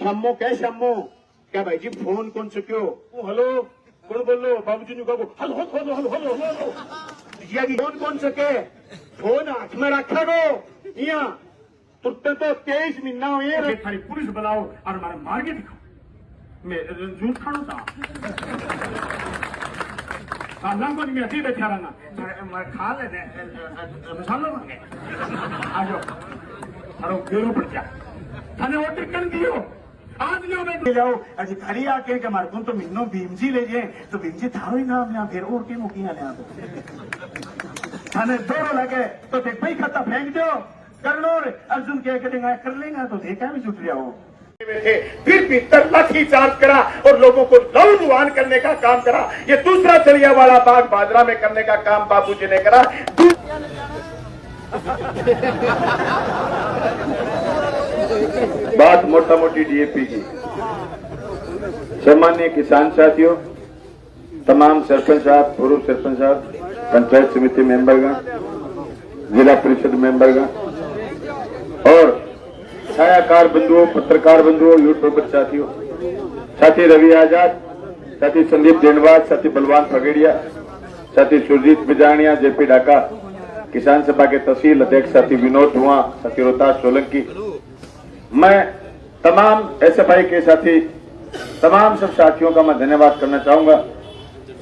शम्मो क्या शम्मो क्या भाई जी फोन कौन से क्यों हेलो कौन बोल रहे हो बाबूजी ने कहा hello hello hello hello hello phone कौन सके फोन हाथ में रखा गो यहाँ तुरते तो 23 महीना हुए थारी पुलिस बुलाओ और हमारे मार के दिखाओ मैं झूठ खाड़ो था को नहीं मैं बैठा रहना खा ले मसाला मांगे आ जाओ अरे घेरो पड़ जा थाने ऑर्डर कर दियो आज ले जाओ अजी खड़ी आके के हमारे को तो मिन्नो भीमजी ले जाए तो भीमजी थारो ही नाम यहाँ फिर और के मुखिया ले थाने दोनों लगे तो देख भाई खाता फेंक दो करनो अर्जुन के देंगे कर लेंगे तो देखा भी जुट जाओ फिर भीतर लाठी चार्ज करा और लोगों को लहूलुहान करने का काम करा। ये दूसरा जलियांवाला बाग बाजरा में करने का काम बाबूजी ने करा। बात मोटा मोटी डीएपी की। सम्माननीय किसान साथियों, तमाम सरपंच साहब, पूर्व सरपंच साहब, पंचायत समिति मेंबरगण, जिला परिषद मेंबरगण और छायाकार बंधुओं, पत्रकार बंधुओं, यूट्यूबर साथियों, साथी रवि आजाद, साथी संदीप डेंडवाद, साथी बलवान फगेड़िया, साथी सुरजीत बिजानिया, जेपी ढाका, किसान सभा के तहसील अध्यक्ष साथी विनोद धुआं, साथी रोहतास सोलंकी, मैं तमाम एसएफआई के साथी, तमाम सब साथियों का मैं धन्यवाद करना चाहूंगा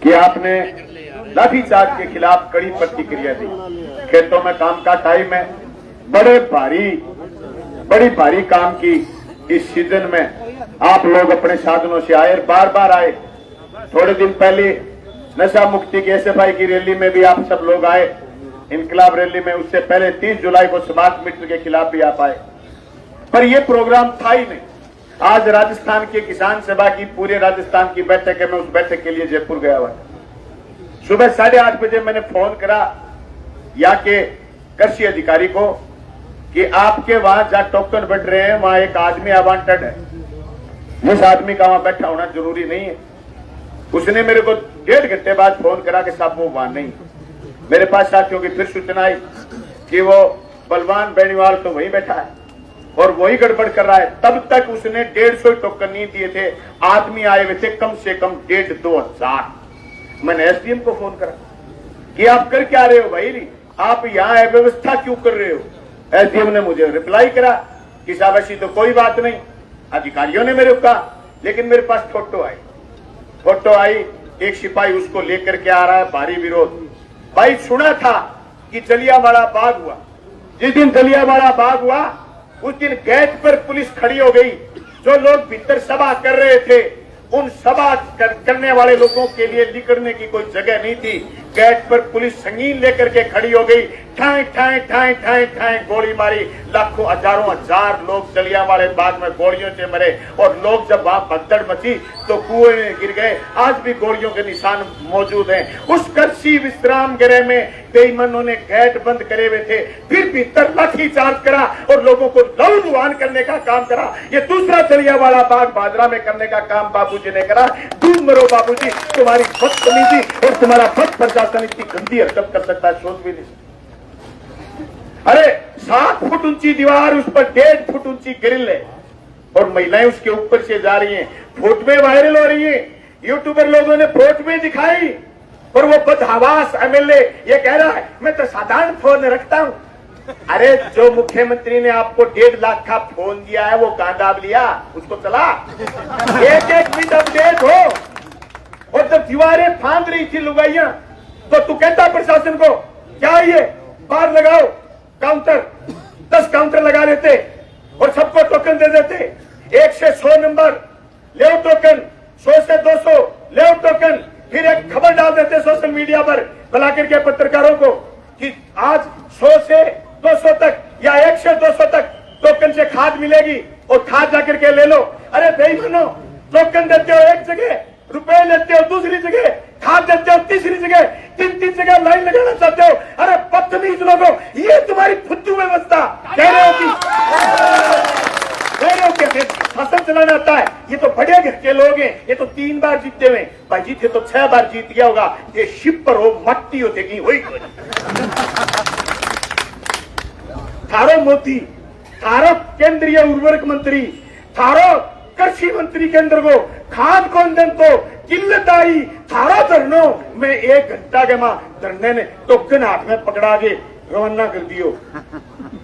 कि आपने लाठीचार्ज के खिलाफ कड़ी प्रतिक्रिया दी। खेतों में काम का टाइम है, बड़ी भारी काम की इस सीजन में आप लोग अपने साधनों से आए, बार बार आए। थोड़े दिन पहले नशा मुक्ति की एसएफआई की रैली में भी आप सब लोग आए, इनकलाब रैली में। उससे पहले 30 जुलाई को स्मार्ट मीटर के खिलाफ भी आप आए, पर यह प्रोग्राम था ही नहीं। आज राजस्थान के किसान सभा की पूरे राजस्थान की बैठक है, मैं उस बैठक के लिए जयपुर गया हुआ। सुबह 8:30 बजे मैंने फोन करा यहाँ के कृषि अधिकारी को कि आपके वहां जहां टोकन बढ़ रहे हैं वहां एक आदमी अवांटेड है, जिस आदमी का वहां बैठा होना जरूरी नहीं है। उसने मेरे को 1.5 घंटे बाद फोन करा कि साहब वो वहां नहीं। मेरे पास साथियों की फिर सूचना आई कि वो बलवान बेनीवाल तो वहीं बैठा है और वही गड़बड़ कर रहा है। तब तक उसने 150 टोकन नहीं दिए थे, आदमी आए हुए थे कम से कम 1,500-2 हजार। मैंने एसडीएम को फोन करा कि आप कर क्या रहे हो भाई, आप यहाँ अव्यवस्था क्यों कर रहे हो। एसडीएम ने मुझे रिप्लाई करा कि साहब ऐसी तो कोई बात नहीं, अधिकारियों ने मेरे को कहा। लेकिन मेरे पास फोटो आई, एक सिपाही उसको लेकर के आ रहा है, भारी विरोध। भाई सुना था कि जलियांवाला बाग हुआ, जिस दिन जलियांवाला बाग हुआ उस दिन गेट पर पुलिस खड़ी हो गई। जो लोग भीतर सभा कर रहे थे उन सभा करने वाले लोगों के लिए निकलने की कोई जगह नहीं थी। गेट पर पुलिस संगीन लेकर के खड़ी हो गई, ठाए ठाए ठाए ठाए ठाए गोली मारी। लाखों हजारों हजार लोग जलियांवाले बाग में गोलियों से मरे और लोग जब वहां भगदड़ मची तो कुएं में गिर गए। आज भी गोलियों के निशान मौजूद हैं। उस कृषि विश्राम गृह में बेईमानों ने गेट बंद करे हुए थे, फिर भीतर लाठी चार्ज करा और लोगों को लहूलुहान करने का काम करा। ये दूसरा जलियांवाला बाग बाजरा में करने का काम बाबूजी ने करा। दूर मरो बाबूजी, तुम्हारी बदतमीजी और तुम्हारा बद प्रशासन इतनी गंदी हरकत कर सकता है, सोच भी नहीं। अरे 7 फुट ऊंची दीवार, उस पर 1.5 फुट ऊंची ग्रिल है और महिलाएं उसके ऊपर से जा रही हैं। फोटोएं वायरल हो रही हैं, यूट्यूबर लोगों ने फोटोएं दिखाई और वो बदहवास एमएलए ये कह रहा है मैं तो साधारण फोन रखता हूं। अरे जो मुख्यमंत्री ने आपको 1.5 लाख का फोन दिया है वो कहां दाब लिया, उसको चला। एक मिनट अपडेट हो। और जब दीवारें फांद रही थी लुगाइयां तो तू कहता प्रशासन को क्या ये बाहर लगाओ काउंटर, 10 काउंटर लगा देते और सबको टोकन दे देते। 1 से 100 नंबर ले टोकन, 100 से 200 ले टोकन। फिर एक खबर डाल देते सोशल मीडिया पर बुला करके पत्रकारों को कि आज 100 से 200 तक या 1 से 200 तक टोकन से खाद मिलेगी और खाद जाकर के ले लो। अरे बेईमानो, टोकन देते हो एक जगह, रुपए लेते हो दूसरी जगह, खाद देते हो तीसरी जगह, 3 जगह लाइन लगाना चाहते हो। अरे बदतमीज लोगों, ये तुम्हारी फुद्दू व्यवस्था। कह रहे हो कि शासन चलाना आता है, ये तो बड़े घर के लोग हैं, ये तो 3 बार जीते हुए भाई, जीते तो 6 बार जीत गया होगा। ये शिपर हो मट्टी हो देगी वही। थारो मोदी, थारो केंद्रीय उर्वरक मंत्री, थारो कृषि मंत्री के अंदर को खाद कौन तो किल्लत आई थारा धरनो में 1 घंटा के मां धरने ने टोकन हाथ में पकड़ा के रवाना कर दियो।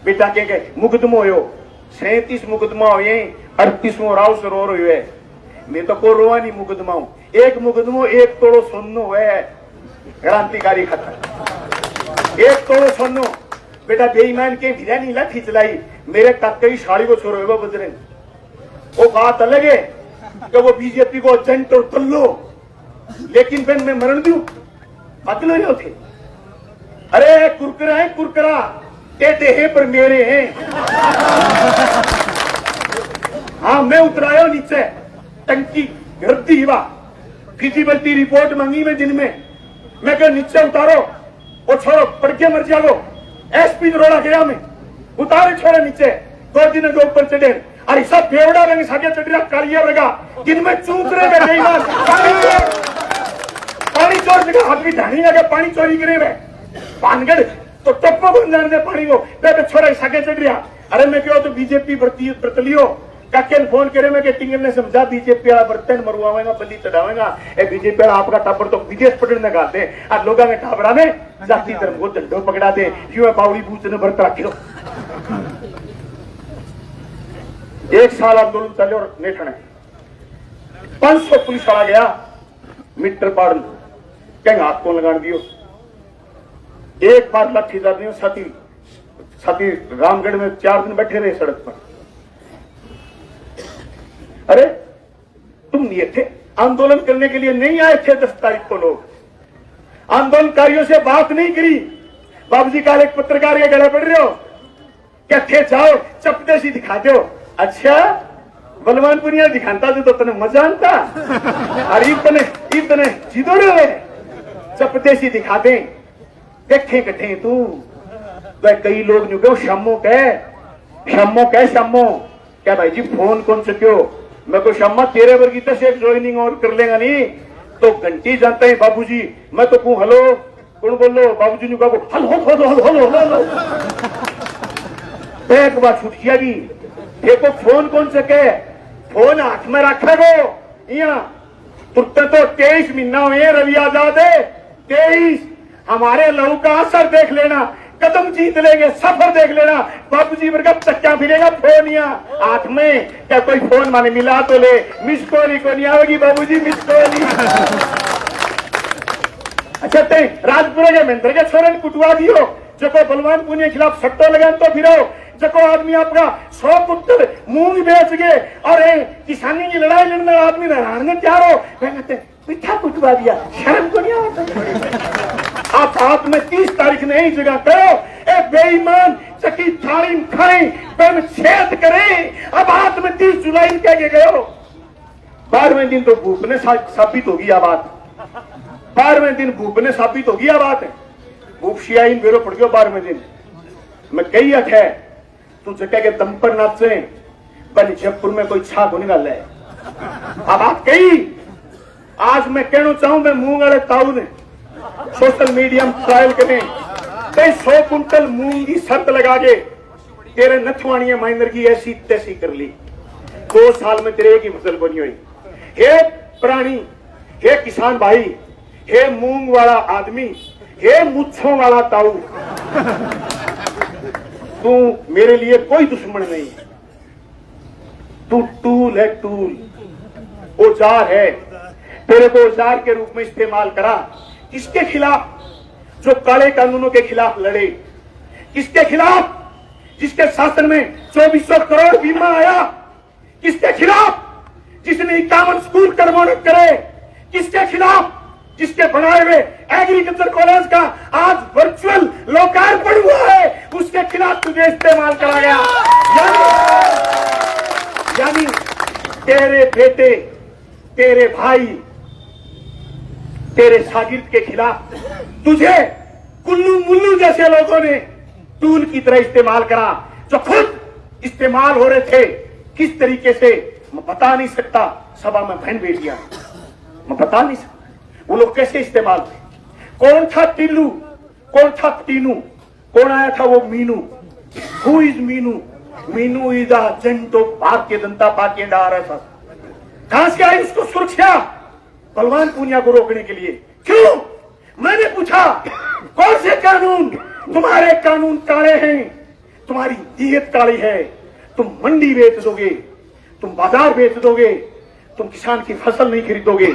बेटा के मुकदमो हो 37 मुकदमा हो 38वां राव सरोवर हुए। मैं तो को रोवा नहीं मुकदमा हूं। एक मुकदमो 1 तोड़ो सोनो है क्रांतिकारी खत्म। 1 तोड़ो सोनो बेटा बेईमान के भिड़ा नहीं लाठी चलाई मेरे काके साड़ी को छोड़ो वो बजरंग। वो बात अलग है कि वो बीजेपी को एजेंट और तल्लो, लेकिन फिर मैं मरण दूं बदलो नहीं थे। अरे कुरकुरा है कुरकुरा टेढ़े हैं पर मेरे हैं। हाँ मैं उतरायो नीचे टंकी गिरती हुआ फिजिबिलिटी रिपोर्ट मांगी मैं दिन में। मैं कह नीचे उतारो और छोड़ो पड़ के मर जाओ। एसपी दरोड़ा गया मैं उतारे छोड़े नीचे 2 दिन के ऊपर चढ़े। अरे सब बेवड़ा रंग सागे चढ़िया कालिया लगा दिन में चूक रहे गए पानी चोर जगह हाथ भी ढानी लगे पानी चोरी करे वे पानगढ़ तो टप्पो बन जाने दे पानी को बेटे छोरा सागे चढ़िया। अरे मैं क्यों तो बीजेपी बरतलियो काके फोन करे मैं के टिंगर ने समझा बीजेपी वाला बर्तन मरवावेगा बल्ली चढ़ावेगा। ए बीजेपी वाला आपका टापर तो विदेश पटने गाते और लोगों के टाबरा में जाति धर्म को झंडो पकड़ा दे यूं बावड़ी बूच ने बरत रखियो। 1 साल आंदोलन चले और नेठने 500 पुलिस वाला गया मीटर पाड़ कहीं हाथ को लगा दियो। एक बार लाठी चार दियो साथी रामगढ़ में 4 दिन बैठे रहे सड़क पर। अरे तुम ये थे आंदोलन करने के लिए नहीं आए थे 10 तारीख को लोग आंदोलनकारियों से बात नहीं करी। बाबूजी काल एक पत्रकार के गले पड़ रहे हो क्या थे जाओ चपदेसी दिखा दो। अच्छा बलवानपुरिया दिखाता तो तने मजा आता और इतने जीतो रहे चपदेसी दिखा दे देखे कटे तू तो कई लोग न्यू क्यों शामो क्या भाई जी फोन कौन से क्यों मैं को शामा तेरे वर्गी से एक ज्वाइनिंग और कर लेगा नहीं तो घंटी जानता है बाबूजी। मैं तो कहूं हेलो कौन बोल लो बाबूजी ने कहा हेलो एक बार छूट गया जी देखो फोन कौन से के फोन हाथ में रखा गो यहाँ तुरते तो 23 महीना हुए रवि आजाद 23 हमारे लहू का असर देख लेना कदम जीत लेंगे सफर देख लेना बाबूजी वर्गा चक्का फिरेगा फोन यहाँ हाथ में क्या कोई फोन माने मिला तो ले मिस कॉल को नहीं आएगी बाबूजी मिस कॉल। अच्छा ते राजपुर के महेंद्र के छोरे कुटवा दियो जो को बलवान पुनिया के खिलाफ सट्टो लगान तो फिरो जो आदमी आपका 100 कुंटल मूंग बेच गए और किसानी की लड़ाई लड़ने आदमी रहने तैयार हो कहते पिठा कुटवा दिया शर्म को नहीं आता। आप हाथ में 30 तारीख ने ही जगह करो ए बेईमान चकी थारी खाई पेन छेद करे। अब हाथ में 30 जुलाई कह के गयो 12वें दिन तो भूख ने साबित होगी यह बात 12वें दिन भूख ने साबित होगी यह बात भूख शियाइन बेरो पड़ गयो 12वें दिन मैं कही है तू जगह के दम पर नाचे बन जयपुर में कोई छा को निकाल है। अब बात कही आज मैं कहना चाहूं मैं मूंग वाले ताऊ ने सोशल मीडिया में ट्रायल करें कई 100 कुंटल मूंग की शर्त लगा के तेरे नथवाणी महेंद्र की ऐसी तैसी कर ली 2 साल में तेरे की फसल बनी हुई। हे प्राणी हे किसान भाई हे मूंग वाला आदमी हे मुच्छों वाला ताऊ तू मेरे लिए कोई दुश्मन नहीं तू टूल है टूल औजार है तेरे को औजार के रूप में इस्तेमाल करा। किसके खिलाफ जो काले कानूनों के खिलाफ लड़े किसके खिलाफ जिसके शासन में 2400 करोड़ बीमा आया किसके खिलाफ जिसने 51 स्कूल कर्मोन्नत करे किसके खिलाफ जिसके बनाए हुए एग्रीकल्चर कॉलेज का आज वर्चुअल लोकार्पण हुआ है उसके खिलाफ तुझे इस्तेमाल करा गया। यानी तेरे बेटे तेरे भाई तेरे शागिर्द के खिलाफ तुझे कुल्लू मुल्लू जैसे लोगों ने टूल की तरह इस्तेमाल करा जो खुद इस्तेमाल हो रहे थे किस तरीके से मैं बता नहीं सकता। सभा में बहन बेटियां मैं बता नहीं सकता वो लोग कैसे इस्तेमाल थे। कौन था टिल्लू कौन था टीनू कौन आया था वो Meenu. Who is Meenu Meenu is agent of Bharatiya Janata party and RSS. कहां से आई उसको सुरक्षा? बलवान पूनिया को रोकने के लिए। क्यों? मैंने पूछा कौन से कानून? तुम्हारे कानून काले हैं, तुम्हारी नीयत काली है। तुम मंडी बेच दोगे, तुम बाजार बेच दोगे, तुम किसान की फसल नहीं खरीदोगे।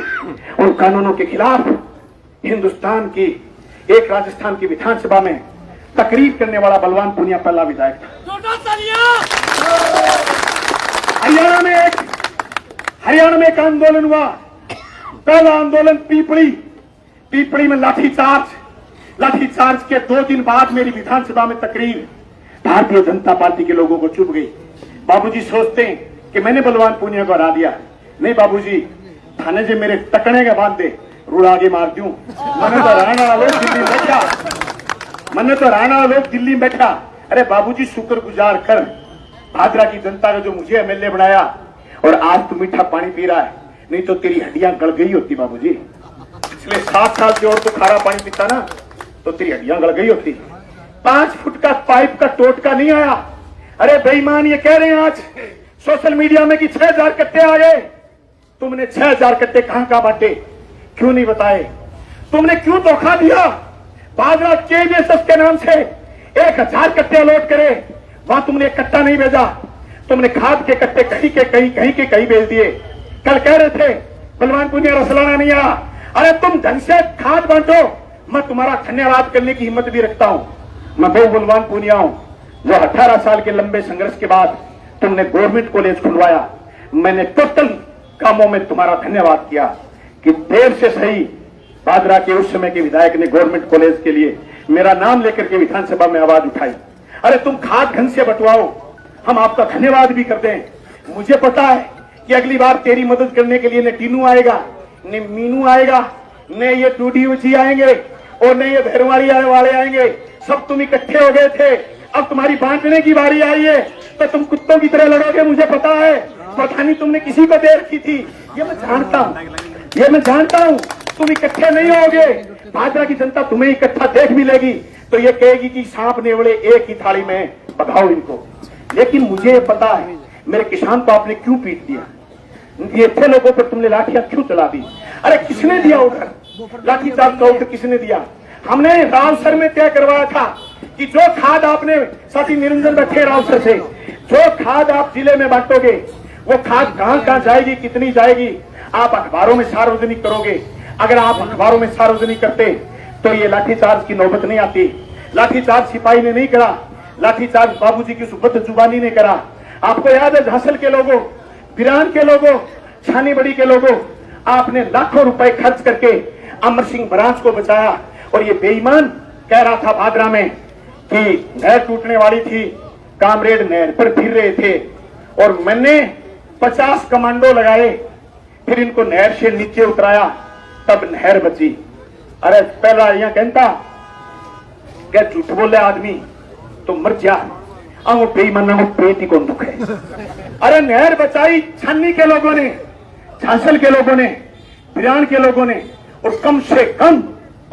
उन कानूनों के खिलाफ हिंदुस्तान की एक राजस्थान की विधानसभा में तकरीर करने वाला बलवान पूनिया पहला विधायक था। हरियाणा में एक आंदोलन हुआ, पहला आंदोलन पीपड़ी में लाठीचार्ज के 2 दिन बाद मेरी विधानसभा में तकरीर भारतीय जनता पार्टी के लोगों को चुभ गई। बाबूजी सोचते हैं कि मैंने बलवान पूनिया को हरा दिया। नहीं बाबूजी, थाने से मेरे टकने के बाद दे रूढ़ आगे मार दूं। मैंने तो हराना लोग दिल्ली में बैठा। अरे बाबूजी, शुक्रगुजार कर भादरा की जनता का जो मुझे एमएलए बनाया, और आज तू मीठा पानी पी रहा है, नहीं तो तेरी हड्डियां गल गई होती बाबूजी। पिछले 7 साल की और तो खारा पानी पीता ना तो तेरी हड्डियां गल गई होती। 5 फुट का पाइप का टोटका नहीं आया। अरे बेईमान ये कह रहे हैं आज सोशल मीडिया में कि 6000 कट्टे आ गए। तुमने 6000 कट्टे कहां बांटे? क्यों नहीं बताए? तुमने क्यों धोखा दिया? भादरा केवीएसएस के नाम से 1000 कट्टे अलॉट करे, वहां तुमने एक कट्टा नहीं भेजा। तुमने खाद के कट्टे कहीं के कहीं भेज दिए। कल कह रहे थे बलवान पूनिया रसलाना नहीं आया। अरे तुम ढंग से खाद बांटो, मैं तुम्हारा धन्यवाद करने की हिम्मत भी रखता हूं। मैं वो बलवान पूनिया हूं जो 18 साल के लंबे संघर्ष के बाद तुमने गवर्नमेंट कॉलेज खुलवाया। मैंने टोटल कामों में तुम्हारा धन्यवाद किया कि देर से सही भादरा के उस समय के विधायक ने गवर्नमेंट कॉलेज के लिए मेरा नाम लेकर के विधानसभा में आवाज उठाई। अरे तुम खाद ढंग से बंटवाओ, हम आपका धन्यवाद भी कर दें। मुझे पता है कि अगली बार तेरी मदद करने के लिए न टीनू आएगा, न मीनू आएगा, न ये टूडी आएंगे, और न ये भैरवाड़ी वाले आएंगे। सब तुम इकट्ठे हो गए थे, अब तुम्हारी बांटने की बारी आई है तो तुम कुत्तों की तरह लड़ोगे। मुझे पता है, पता नहीं तुमने किसी को दे रखी थी, ये मैं जानता हूं। तुम इकट्ठे नहीं होगे, भादरा की जनता तुम्हें इकट्ठा देख भी लेगी तो ये कहेगी कि सांप नेवले एक ही थाली में भगाओ इनको। लेकिन मुझे पता है मेरे किसान को आपने क्यों पीट दिया, ये थे लोगों पर तुमने लाठियां क्यों चला दी। अरे किसने दिया ऑर्डर? लाठीचार्ज का ऑर्डर किसने दिया? हमने रावसर में तय करवाया था कि जो खाद आपने, साथी निरंजन बैठे रावसर से, जो खाद आप जिले में बांटोगे वो खाद कहां जाएगी, कितनी जाएगी, आप अखबारों में सार्वजनिक करोगे। अगर आप अखबारों में सार्वजनिक करते तो ये लाठीचार्ज की नौबत नहीं आती। लाठीचार्ज सिपाही ने नहीं करा, लाठीचार्ज बाबूजी की सुबत जुबानी ने करा। आपको याद है झांसल के लोगों, बिरान के लोगों, छानी बड़ी के लोगों, आपने लाखों रुपए खर्च करके अमर सिंह बरांच को बचाया। और ये बेईमान कह रहा था भादरा में कि नहर टूटने वाली थी, कामरेड नहर पर फिर रहे थे, और मैंने 50 कमांडो लगाए, फिर इनको नहर से नीचे उतराया, तब नहर बची। अरे पहला यहां कहता क्या झूठ बोले आदमी तो मर जा, बेईमाना को पेट ही कौन दुख है। अरे नहर बचाई छन्नी के लोगों ने, झांसल के लोगों ने, बिरान के लोगों ने, और कम से कम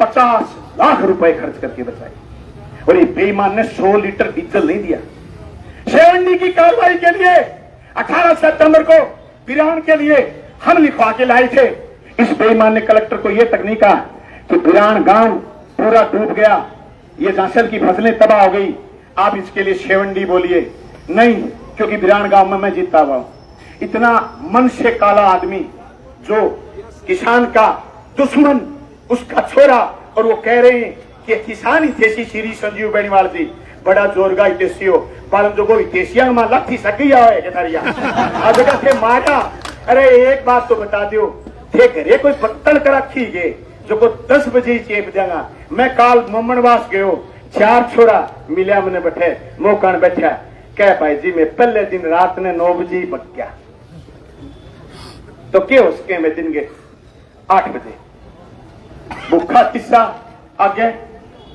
50 लाख रुपए खर्च करके बचाई। और ये बेईमान ने 100 लीटर डीजल नहीं दिया। शेवंडी की कार्रवाई के लिए 18 सितंबर को बिरान के लिए हम लिखवा के लाए थे। इस बेईमान ने कलेक्टर को यह तक नहीं कहा कि बिरान गांव पूरा डूब गया, ये झांसल की फसलें तबाह हो गई, आप इसके लिए शेवंडी बोलिए। नहीं, क्योंकि बिरान गांव में मैं जीता हुआ हूं। इतना मन से काला आदमी, जो किसान का दुश्मन, उसका छोरा, और वो कह रहे हैं कि किसान हितेशी श्री संजीव बेनीवाल जी बड़ा जोरगा हितेशी हो, पालन जोगो हितेशिया में लाठी सकी है के मारा। अरे एक बात तो बता दो, थे घरे कोई पत्तल कर रखी गे जो को 10 बजे ही चेप देगा। मैं काल मोमनवास गयो, 4 छोरा मिलिया मैंने बैठे मौकान बैठा, कह भाई जी मैं पहले दिन रात ने 9 बजे ही बक गया, तो क्या उसके में दिन के 8 बजे भूखा किस्सा आगे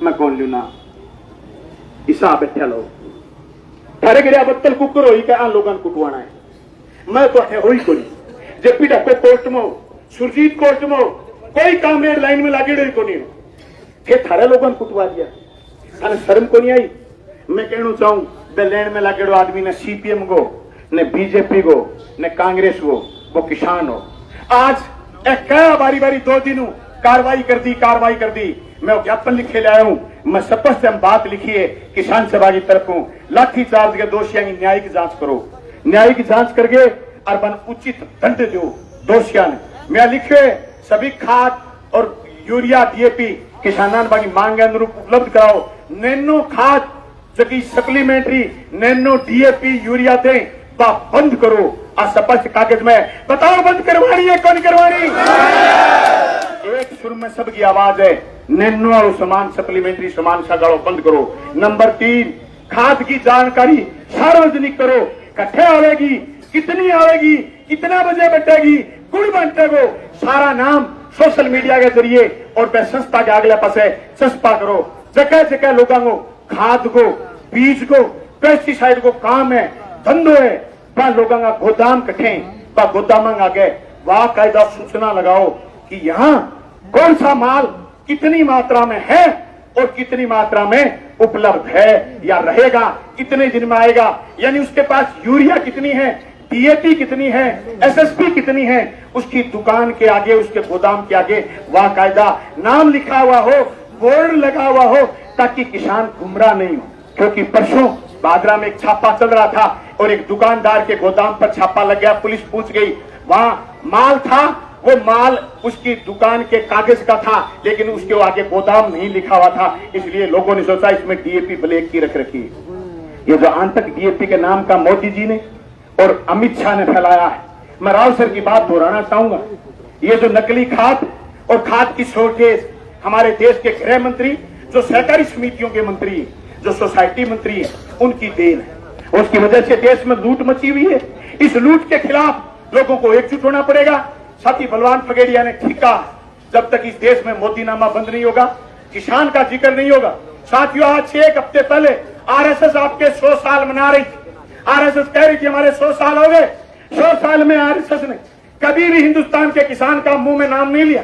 मैं कौन लू ना इसा बैठा लो थारे गिरिया बत्तल कुकर हो क्या लोगों कुटवाना है। मैं तो है हो ही कोई जब भी डब्बे कोर्ट में सुरजीत कोर्ट में कोई कामरेड लाइन में लागे को नहीं हो, फिर थारे लोगों कुटवा दिया, थाने शर्म को नहीं आई। मैं कहना चाहूं बे लाइन में लागे आदमी ने सीपीएम को, न बीजेपी को, न कांग्रेस को, वो किसान हो। आज एक क्या बारी बारी 2 दिन कार्रवाई कर दी। मैं ज्ञापन लिखे लाया हूं। मैं स्पष्ट हम बात लिखी है, किसान सभा की तरफ हूं, लाठीचार्ज के दोषियों की न्यायिक जांच करो, न्यायिक जांच करके और बन उचित दंड दो दोषियों ने। मैं लिखे सभी खाद और यूरिया डीएपी किसानों की मांग के अनुरूप उपलब्ध कराओ। नैनो खाद जबकि सप्लीमेंट्री नैनो डीएपी यूरिया दें बंद करो। स्पष्ट कागज में बताओ बंद करवानी है कौन करवानी? एक सुर में सबकी आवाज है, नैनो और सामान सप्लीमेंट्री सामान सगाड़ो बंद करो। नंबर 3, खाद की जानकारी सार्वजनिक करो। कट्ठे आवेगी, कितनी आवेगी, कितना बजे बटेगी, गुड़ बंटेगो, सारा नाम सोशल मीडिया के जरिए और पे संस्था के अगले पासे चस्पा करो। जगह जगह लोगों को खाद को, बीज को, पेस्टिसाइड को काम है, धंधो है, वह लोगों का गोदाम कटे, वह गोदाम आगे वाह कायदा सूचना लगाओ कि यहाँ कौन सा माल कितनी मात्रा में है और कितनी मात्रा में उपलब्ध है या रहेगा, कितने दिन में आएगा, यानी उसके पास यूरिया कितनी है, डीएपी कितनी है, एसएसपी कितनी है, उसकी दुकान के आगे, उसके गोदाम के आगे वाकायदा नाम लिखा हुआ हो, बोर्ड लगा हुआ हो, ताकि किसान गुमराह नहीं हो। क्योंकि परसों बादरा में एक छापा चल रहा था और एक दुकानदार के गोदाम पर छापा लग गया, पुलिस पूछ गई, वहां माल था, वो माल उसकी दुकान के कागज का था, लेकिन उसके आगे गोदाम नहीं लिखा हुआ था, इसलिए लोगों ने सोचा इसमें डीएपी ब्लैक की रख रखी। ये जो आंतक डीएपी के नाम का मोदी जी ने और अमित शाह ने फैलाया है, मैं राव सर की बात दोहराना चाहूंगा। ये जो नकली खाद और खाद की शॉर्टेज हमारे देश के गृह मंत्री, जो सहकारी समितियों के मंत्री, जो सोसाइटी मंत्री है, उनकी देन है। उसकी वजह से देश में लूट मची हुई है। इस लूट के खिलाफ लोगों को एकजुट होना पड़ेगा। साथी बलवान फगेड़िया ने ठीका, जब तक इस देश में मोदीनामा बंद नहीं होगा, किसान का जिक्र नहीं होगा। साथियों, आज से 1 हफ्ते पहले आरएसएस आपके 100 साल मना रही थी। आरएसएस कह रही थी हमारे 100 साल हो गए। 100 साल में आरएसएस ने कभी भी हिंदुस्तान के किसान का मुंह में नाम नहीं लिया,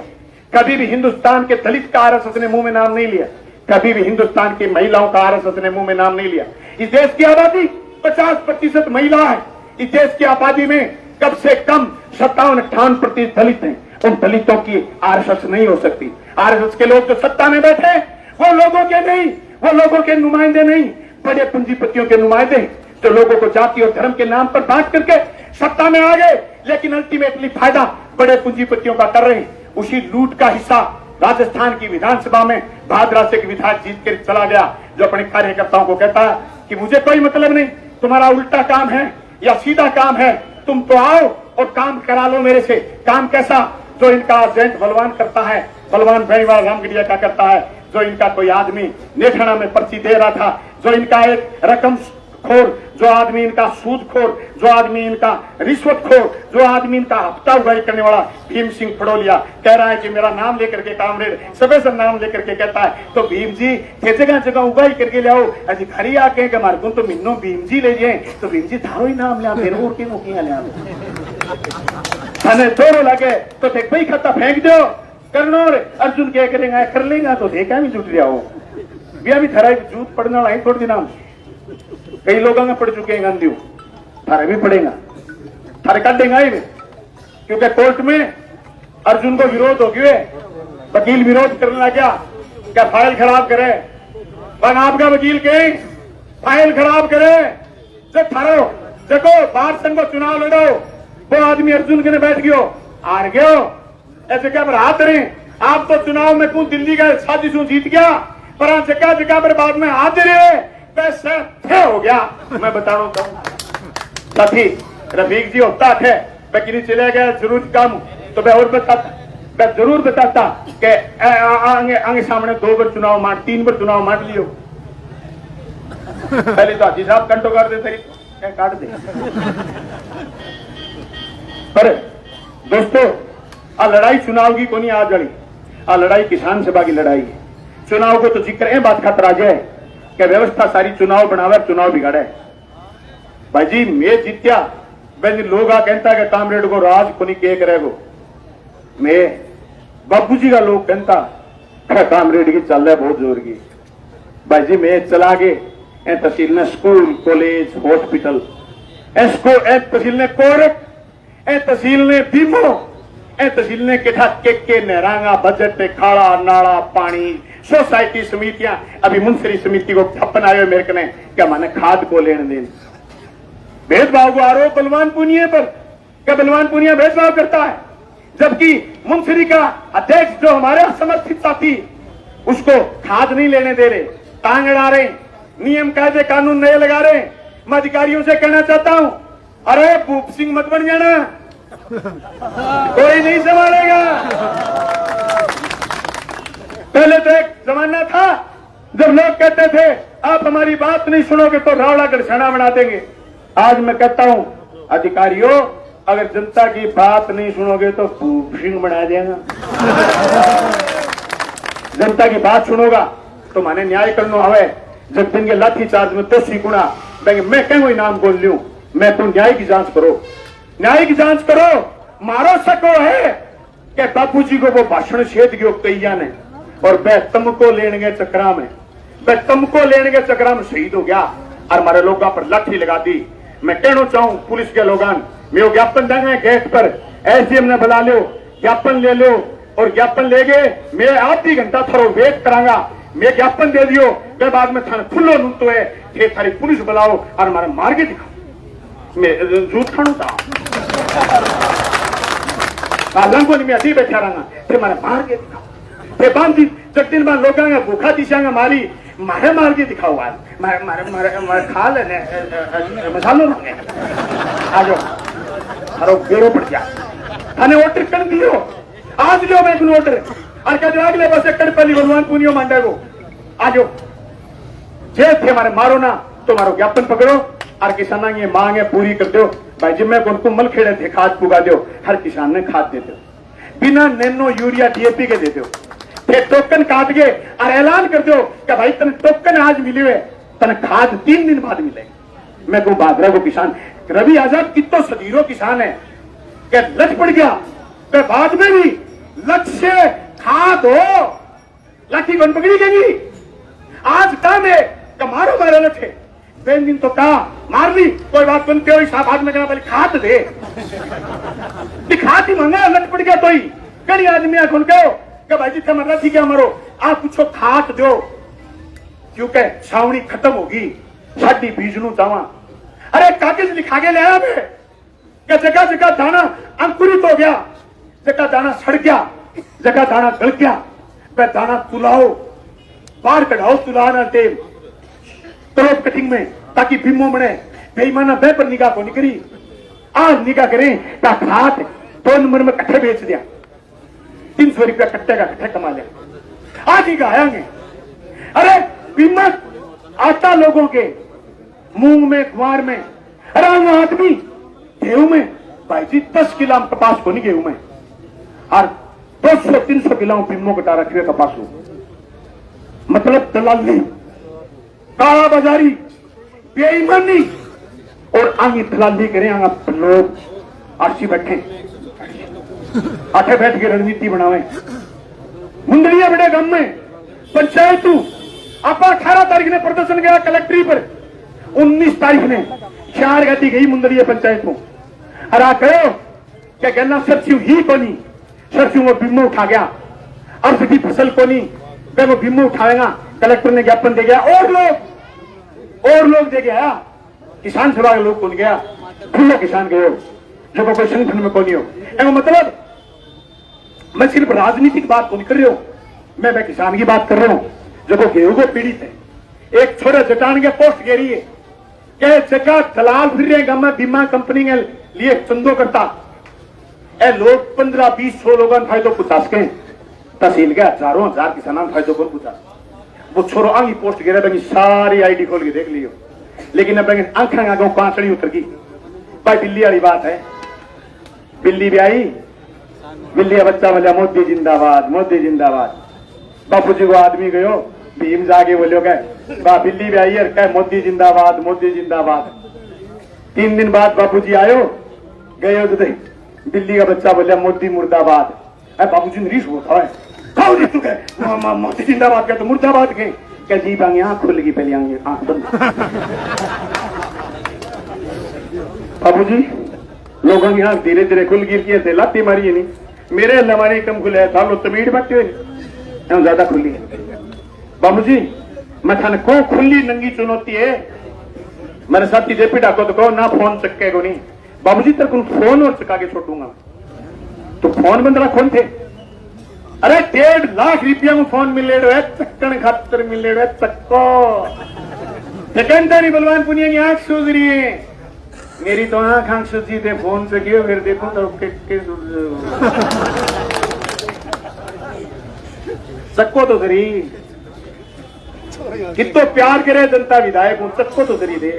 कभी भी हिंदुस्तान के दलित का आरएसएस ने मुंह में नाम नहीं लिया, कभी भी हिंदुस्तान की महिलाओं का आरएसएस ने मुंह में नाम नहीं लिया। इस देश की आबादी 50% महिला है। इस देश की आबादी में कम से कम 57-58% दलित हैं। उन दलितों की आरएसएस नहीं हो सकती। आरएसएस के लोग जो सत्ता में बैठे हैं, वो लोगों के नहीं, वो लोगों के नुमाइंदे नहीं, बड़े पूंजीपतियों के नुमाइंदे, जो लोगों को जाति और धर्म के नाम पर बांट करके सत्ता में आ गए, लेकिन अल्टीमेटली फायदा बड़े पूंजीपतियों का कर रहे हैं। उसी लूट का हिस्सा राजस्थान की विधानसभा में भादरा से एक विधायक जीत कर चला गया, जो अपने कार्यकर्ताओं को कहता है कि मुझे कोई मतलब नहीं, तुम्हारा उल्टा काम है या सीधा काम है, तुम तो आओ और काम करा लो मेरे से। काम कैसा? जो इनका एजेंट बलवान करता है, बलवान बेनीवाल रामगढ़िया का करता है, जो इनका कोई आदमी नेठाना में पर्ची दे रहा था, जो इनका एक रकम खोर, जो आदमी इनका सूदखोर, जो आदमी इनका रिश्वतखोर, जो आदमी इनका हफ्ता उगाई करने वाला भीम सिंह फड़ोलिया कह रहा है कि मेरा नाम लेकर के कामरेड सबे नाम लेकर के कहता है, तो भीम जी थे जगह जगह उगाई करके ले आओ, अजी खरी आके कि हमारे को तो मिन्नो भीम जी ले जाए, तो भीम जी थारो ही नाम लिया, फिर और के मुखिया लिया थाने दोनों लगे तो देख भाई खाता फेंक दो करनो। अर्जुन क्या करेगा, कर लेगा तो देखा भी जुट रहा हो भी अभी थरा जूत पड़ने वाला है थोड़ी दिन नाम। कई लोगों में पड़ चुके हैं गांधी, थारे भी पड़ेगा, थारे काट देगा ही, क्योंकि कोर्ट में अर्जुन को विरोध हो गया, वकील विरोध करने लगा, क्या फाइल खराब करे, पर आपका वकील के फाइल खराब करे, जब थारो देखो बाहर संघ को चुनाव लड़ो, वो आदमी अर्जुन के ने बैठ गयो, हार गयो, ऐसे क्या पर हाथ रहे, आप तो चुनाव में कौन दिल्ली का साजिशों जीत गया, पर जगह जगह पर बाद में हाथ रहे पैसे हो गया। मैं बता रहा हूँ साथी रफीक जी होता है वकील चले गए जरूर काम, तो मैं और बताता, मैं जरूर बताता कि आगे आगे सामने 2 बार चुनाव मार 3 बार चुनाव मार लियो, पहले तो हाजी साहब कंटो कर दे काट दे। पर दोस्तों आ लड़ाई चुनाव की को नहीं आज वाली, आ लड़ाई किसान सभा की लड़ाई है। चुनाव को तो जिक्र है, बात खतरा जाए क्या व्यवस्था सारी चुनाव बनावे, चुनाव बिगाड़े। भाई जी मैं जीत्या, भाई लोग आ कहता है कि कामरेड को राज को नहीं के करेगो, मैं बाबू जी का लोग कहता कामरेड की चल रहा है बहुत जोर की। भाई जी मैं चला गए तहसील ने स्कूल कॉलेज हॉस्पिटल, तहसील ने कोर्ट, ए तहसील ने बीमो ए तहसील ने किठा के नहरांगा बजट खाड़ा नाला पानी सोसाइटी समितियां अभी मुंसरी समिति को ठप्पन आयो मेरे कने क्या माने खाद को लेने देने भेदभाव को आरोप बलवान पुनिया पर क्या बलवान पुनिया भेदभाव करता है जबकि मुंसरी का अध्यक्ष जो हमारे समर्थित साथी उसको खाद नहीं लेने दे रहे टांग अड़ा रहे नियम कायदे कानून नए लगा रहे मैं अधिकारियों से कहना चाहता हूं अरे भूप सिंह मत बन जाना कोई नहीं संभालेगा पहले तो एक जमाना था जब लोग कहते थे आप हमारी बात नहीं सुनोगे तो रावड़ा गढ़सना बना देंगे आज मैं कहता हूं अधिकारियों अगर जनता की बात नहीं सुनोगे तो भूप सिंह बना देगा जनता की बात सुनोगा तो माने न्याय करना हवे जब दिन के लाठी चार्ज में तो सीखुना मैं कहीं नाम बोल लूं मैं तो न्याय की जांच करो मारो सको है कि बापूजी को वो भाषण छेद गयो कैया ने और वह तुमको लेने के चक्रा में शहीद हो गया और हमारे लोगों पर लाठी लगा दी मैं कहना चाहूं पुलिस के लोगान मैं ज्ञापन देंगे गेट पर एसडीएम ने बुला लो ज्ञापन ले लो और ज्ञापन ले गए मैं आधी घंटा थोड़ा वेट करांगा मैं ज्ञापन दे दियो के बाद में थाने खुल्लो नून तो है थे थारी पुलिस बुलाओ और हमारे मार के दिखाओ मैं झूठ खाणू था लंगो मैं अभी बैठा रहा थे मारे मार के दिखाओ थे बांधी जब दिन बाद लोग भूखा दिशांगा मारी मारे मार के दिखाओ आज मारे मारे मारे मारे खा लेने मसालो मांगे आ जाओ अरे बेरो पड़ गया थाने ऑर्डर कर दियो आज जो मैं ऑर्डर और कहते अगले बस एक पहली भगवान पुनियो मांडा को आ जाओ जे थे हमारे मारो ना तो मारो ज्ञापन पकड़ो और किसाना की मांग है पूरी कर दो भाई जिम्मे को उनको मल खेड़े थे खाद पुगा दो हर किसान ने खाद दे दो बिना नैनो यूरिया डीएपी के दे दो फिर टोकन काट के और ऐलान कर दो कि भाई तने टोकन आज मिले हुए तने खाद 3 दिन बाद मिलेगी मैं कहूं बादरा को किसान रवि आजाद कितो सदीरो किसान है कि लच पड़ गया तो बाद में भी लक्ष्य खाद हो लाठी बन पकड़ी गई आज काम है मारो मारे लठे 3 दिन तो कहा मार ली कोई बात बनते हो साहब हाथ में कहना पहले खाद दे खाद ही मांगा लट पड़ गया तो ही कई आदमी आंख कहो कि भाई जितना मतलब ठीक है मरो आप पूछो खाद दो क्योंकि छावनी खत्म होगी साड़ी बीज नू चावा अरे कागज लिखा के लाया मैं कि जगह जगह दाना अंकुरित हो गया जगह दाना सड़ गया जगह दाना गल गया वह दाना तुलाओ बाहर कढ़ाओ तुलाना तेल क्रॉप कटिंग में ताकि बीमो बने बेईमाना बह पर निगाह को निकली आज निगाह करें ता खाद 2 नंबर में कट्ठे बेच दिया 300 रुपया कट्टे का कट्ठे कमा लिया आज ही गायांगे अरे बीमा आता लोगों के मूंग में ग्वार में अरे आदमी गेहूं में भाई जी 10 किलो कपास को नहीं गेहूं में और 200-300 किलो बीमो कटा रखे कपास को मतलब दलाली काला बाजारी बेईमानी और आगे दलाली करें आगे लोग आरसी बैठे आठे बैठ के रणनीति बनावे मुंदरिया बड़े गम में पंचायत आप 18 तारीख ने प्रदर्शन गया कलेक्ट्री पर 19 तारीख ने 4 गाड़ी गई मुंदरिया पंचायत को अरा कहो क्या कहना सरस्यू ही कोनी सरस्यू वो बीमो उठा गया अर्थ की फसल कोनी वो बीमो उठाएगा कलेक्टर ने ज्ञापन दे गया और लोग दे गया किसान सभा के लोग कौन गया खुला किसान गए जो कोई संगठन में कौन हो मतलब मैं सिर्फ राजनीतिक बात को नहीं कर रही हूं मैं किसान की बात कर रहा हूं जो वो गेहूं को पीड़ित है एक छोटे जटान के पोस्ट गिरी है कि जगह दलाल फिर रहे गांव में बीमा कंपनी के लिए चंदो करता ए लोग 15-20 लोगों ने फायदो पुछास के तहसील के हजारों हजार किसानों फायदो को पूछा वो छोरो आंगी पोस्ट गिरा बनी सारी आईडी खोल के देख लियो लेकिन अब आंखें आगे पांचड़ी उतर गई भाई बिल्ली वाली बात है बिल्ली भी आई बिल्ली बच्चा बोलिया मोदी जिंदाबाद बापू जी को आदमी गयो भीम जाके बोलियो गए बिल्ली भी आई और कहे मोदी जिंदाबाद 3 दिन बाद बापू जी आयो गए तो बिल्ली का बच्चा बोलिया मोदी मुर्दाबाद बापू जी ने रीस बोलता है मोदी जिंदाबाद क्या तो मुर्दाबाद के क्या जी आगे आंख खुल गई पहले आंख बंद बाबू जी लोगों की आंख धीरे धीरे खुल गिर की लाती मारी नहीं, मेरे हमारे कम खुले था लो तमीड़ बच्चे हुए ज्यादा खुली है। बाबूजी मैं थाने को खुली नंगी चुनौती है, मेरे साथी जेपी डाको तो कहो ना फोन चक्के को नहीं बाबूजी तेरे को फोन और चका के छोड़ूंगा। तो फोन बंदरा कौन थे? अरे 1.5 लाख रुपया में फोन मिले है, चक्कन खातर मिले है चक्को। नहीं बलवान पुनिया की आंख सूझ रही है, मेरी तो आंख सूझी थे फोन से क्यों फिर देखो तो चक्को तो सरी कितो प्यार करे जनता विधायक हूं, चक्को तो सरी दे।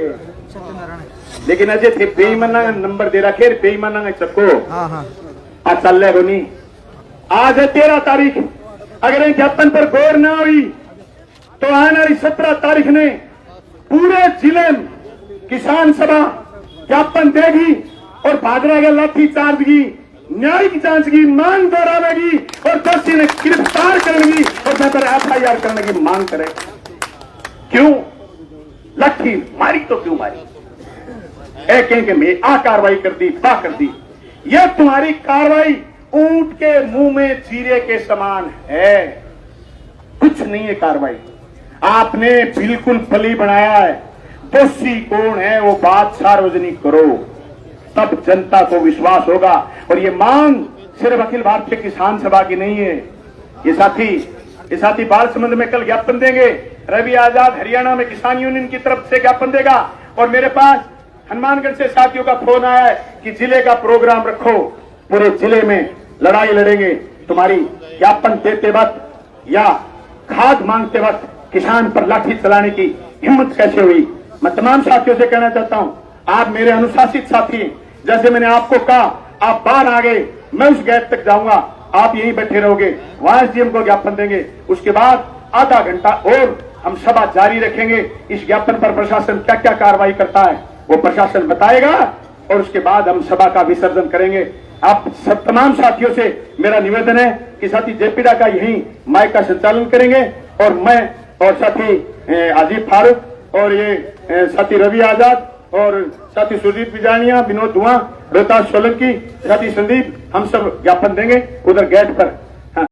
लेकिन अजय थे बेईमाना नंबर दे रखे, बेईमाना चक्को आज चल रहे बोनी। आज है 13 तारीख, अगर इन ज्ञापन पर गौर ना हुई तो आने वाली 17 तारीख ने पूरे जिले में किसान सभा ज्ञापन देगी और भादरा के लाठी चार्ज की न्यायिक जांच की मांग दोहरावेगी और दोषी ने गिरफ्तार करेगी और बेहतर FIR करने की मांग करे। क्यों लाठी मारी तो क्यों मारी? कहेंगे मैं आ कार्रवाई कर दी, पा कर दी। यह तुम्हारी कार्रवाई ऊंट के मुंह में जीरे के समान है, कुछ नहीं है कार्रवाई। आपने बिल्कुल फली बनाया है, दोषी कौन है वो बात सार्वजनिक करो, तब जनता को विश्वास होगा। और ये मांग सिर्फ अखिल भारतीय किसान सभा की नहीं है, ये साथी बालसमंद में कल ज्ञापन देंगे, रवि आजाद हरियाणा में किसान यूनियन की तरफ से ज्ञापन देगा। और मेरे पास हनुमानगढ़ से साथियों का फोन आया है कि जिले का प्रोग्राम रखो, पूरे जिले में लड़ाई लड़ेंगे। तुम्हारी ज्ञापन देते वक्त या खाद मांगते वक्त किसान पर लाठी चलाने की हिम्मत कैसे हुई? मैं तमाम साथियों से कहना चाहता हूं, आप मेरे अनुशासित साथी, जैसे मैंने आपको कहा आप बाहर आ गए, मैं उस गेट तक जाऊंगा, आप यहीं बैठे रहोगे, वहां SDM को ज्ञापन देंगे। उसके बाद आधा घंटा और हम सभा जारी रखेंगे। इस ज्ञापन पर प्रशासन क्या क्या कार्रवाई करता है वो प्रशासन बताएगा और उसके बाद हम सभा का विसर्जन करेंगे। आप सब तमाम साथियों से मेरा निवेदन है कि साथी जेपीडा का यही माइक का संचालन करेंगे और मैं और साथी आजिब फारूक और ये साथी रवि आजाद और साथी सुजीत बिजानिया, विनोद धुआं, रोहतास सोलंकी, साथी संदीप, हम सब ज्ञापन देंगे उधर गेट पर।